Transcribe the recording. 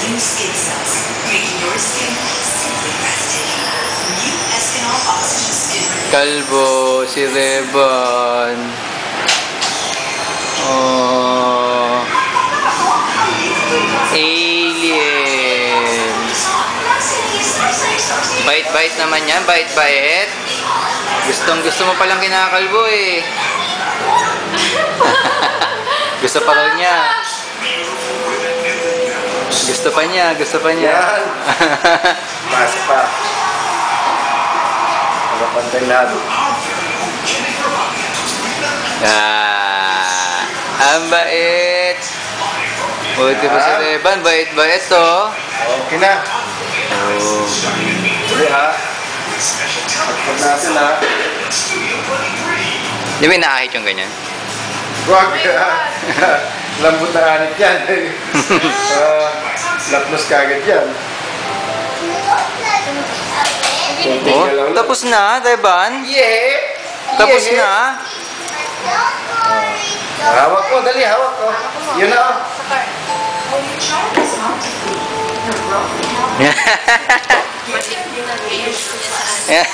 new skin cells, making your skin simply breathtaking. New Eskinol Oxygen Skin Renew. Kalbo, si Reban. Oh. Alien. Bait-bait naman yan, bait-bait. Gusto mo palang kinakalbo eh. Gusto pa raw niya. Gusto pa niya. Yan. Mas pa. Magpapantay lahat. Ang bait. Buti pa si Reban, bait-bait to. Okay na. Oh. Sige ha. Pagpag natin ha. Di ba inaahit yung ganyan? Huwag ha. Lambot na anit yan. Lapnos kagad yan. Oh, tapos na, Reban? Yeah! Tapos na? Hawak ko, dali, hawak ko. Yun na oh. Yeah.